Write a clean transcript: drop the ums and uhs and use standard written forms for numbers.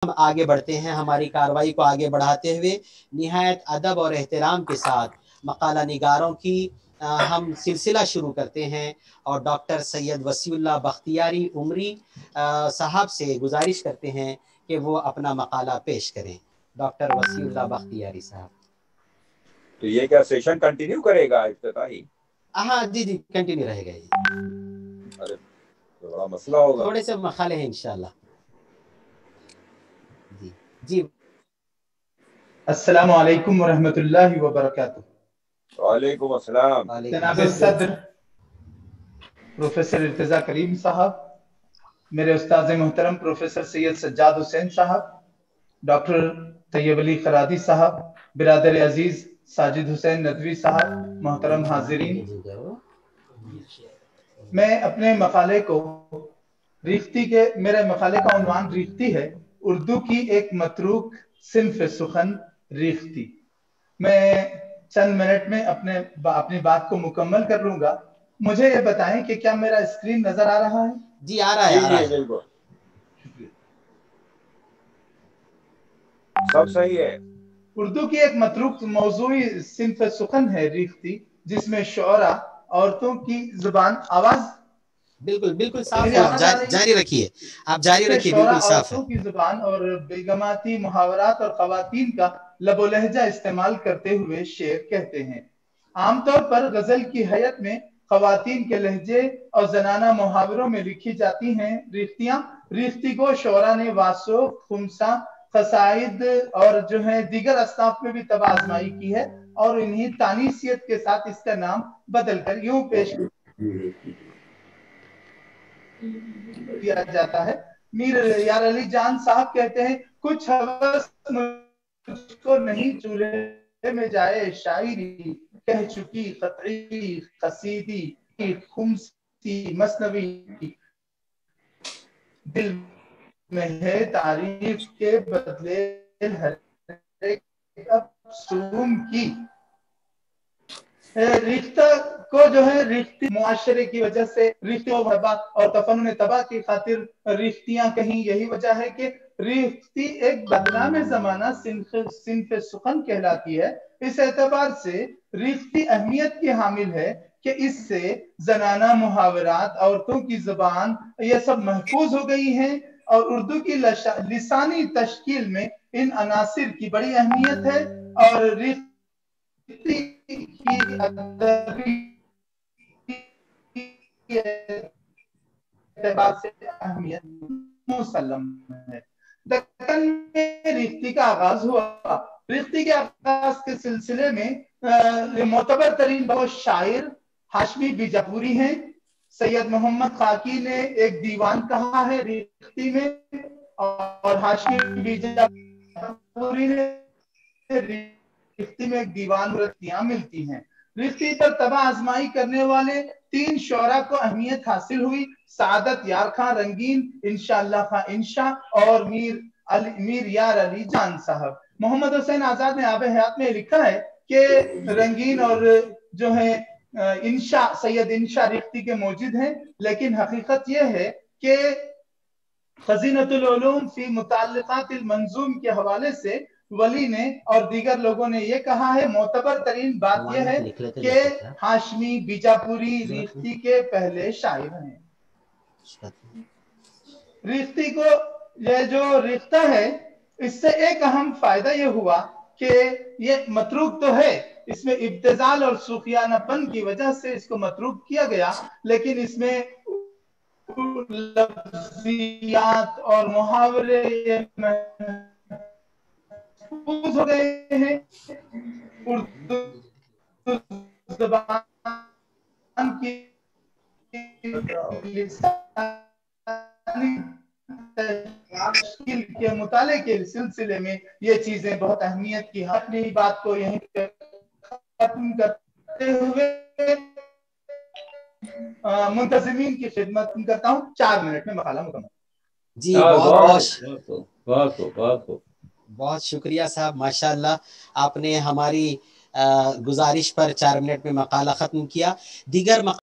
हम आगे बढ़ते हैं हमारी कार्रवाई को आगे बढ़ाते हुए निहायत अदब और एहतराम के साथ मकाला निगारों की हम सिलसिला शुरू करते हैं और डॉक्टर सैयद वसीउल्लाह बख्तियारी उमरी साहब से गुजारिश करते हैं कि वो अपना मकाला पेश करें। डॉक्टर वसीउल्लाह बख्तियारी साहब। तो ये क्या सेशन कंटिन्यू करेगा इफ्तिताही? हाँ जी जी कंटिन्यू रहेगा ये। अरे तो बड़ा मसला होगा। थोड़े से मकाले हैं इंशाल्लाह। जी जी। अस्सलामु अलैकुम वरहमतुल्लाहि वबरकातुहू। वालेकुम अस्सलाम। जनाब सदर प्रोफेसर इर्तिजा करीम साहब, मेरे उस्ताद मोहतरम प्रोफेसर सैयद सज्जाद हुसैन साहब, डॉक्टर तैयब अली खरादी साहब, बिरादर अजीज साजिद हुसैन नदवी साहब, मोहतरम हाजिरीन, मैं अपने मकाले को मेरे मकाले का उन्वान रीख्ती है, उर्दू की एक मतरूक सिन्फ सुखन रीख्ती। मैं चंद मिनट में अपनी बात को मुकम्मल कर लूंगा। मुझे ये बताएं कि क्या मेरा स्क्रीन नजर आ रहा है? जी आ रहा है। बिल्कुल सब सही है। उर्दू की एक मतरूक मौजूई सिन्फ सुखन है रीख्ती, जिसमें शुअरा औरतों की जुबान आवाज बिल्कुल बिल्कुल साफ है। आप जारी रखिए, आप जारी रखिए, बिल्कुल साफ है। औरतों की जुबान और बेगमाती मुहावरात और खवातीन का लबो लहजा इस्तेमाल करते हुए शेर कहते हैं। आमतौर पर गजल की हैयत में खवातीन के लहजे और जनाना मुहावरों में लिखी जाती हैं रीख्तियां। रीख्ती को शोरा ने वासो, खुमसा, कसाइद और जो है दीगर अस्नाफ में भी तबाह आजमाई की है और इन्हीं तानीसियत के साथ इसका नाम बदलकर यूं पेश किया जाता है। मीर यार अली जान साहब कहते हैं, कुछ हवस मुझको नहीं चूल्हे में जाए शायरी, कह चुकी खतई कसीदी खुमसी मसनवी, दिल में है तारीफ के बदले हर एक अफसूम की। रिश्ता को जो है रिश्ती मुआशरे की वजह से रिश्ते और तफन्नुन तबाह की खातिर रिश्तियां कहीं, यही वजह है कि रिश्ती एक बदनाम जमाना सिन्फ सुखन कहलाती है। इस एतबार से रिश्ती अहमियत की हामिल है कि इससे जनाना मुहावरात, औरतों की जुबान, ये सब महफूज हो गई हैं और उर्दू की लिसानी तश्कील में इन अनासिर की बड़ी अहमियत है और रिश्ती की अदबी एतबार से अहमियत मुसल्लम है। दक्कन में रिश्ती का आगाज हुआ। रिश्ती के आगाज के सिलसिले में मोतबर तरीन बहुत शायर हाशमी बीजापुरी हैं। सैयद मोहम्मद खाकी ने एक दीवान कहा है रिश्ती में और हाशमी बीजापुरी ने रिश्ती में एक दीवान रतियां मिलती हैं। रिश्ती पर तबाह आजमाई करने वाले 3 शोरा को अहमियत हासिल हुई। सादत यार खां रंगीन, इंशाअल्लाह खां इंशा और मीर यार अली जान साहब। मोहम्मद हुसैन आजाद ने आब हयात में लिखा है कि रंगीन और जो है इंशा, सैयद इंशा रिश्ती के मौजूद हैं, लेकिन हकीकत यह है कि खजीनतुल उलूम फी मुताल्लिकातिल मंजूम के हवाले से वली ने और दीगर लोगों ने यह कहा है, मोतबर तरीन बात यह है कि हाशमी बीजापुरी रिश्ती के पहले शायर हैं। रिश्ती को यह जो रिश्ता है, इससे एक अहम फायदा यह हुआ कि ये मतरूक तो है, इसमें इब्तिजाल और सूफियानापन की वजह से इसको मतरूक किया गया, लेकिन इसमें लफ्जियात और मुहावरे महफूज हो गए हैं। उर्दू ज़बान की तश्कील के मुताले के सिलसिले में ये चीजें बहुत अहमियत की। अपनी बात को यहीं पे खत्म करते हुए मुंतज़िमीन की खिदमत करता हूँ। 4 मिनट में मकाला मुकम्मल। जी बहुत शुक्रिया साहब, माशाअल्लाह आपने हमारी गुजारिश पर 4 मिनट में मकाला खत्म किया। दीगर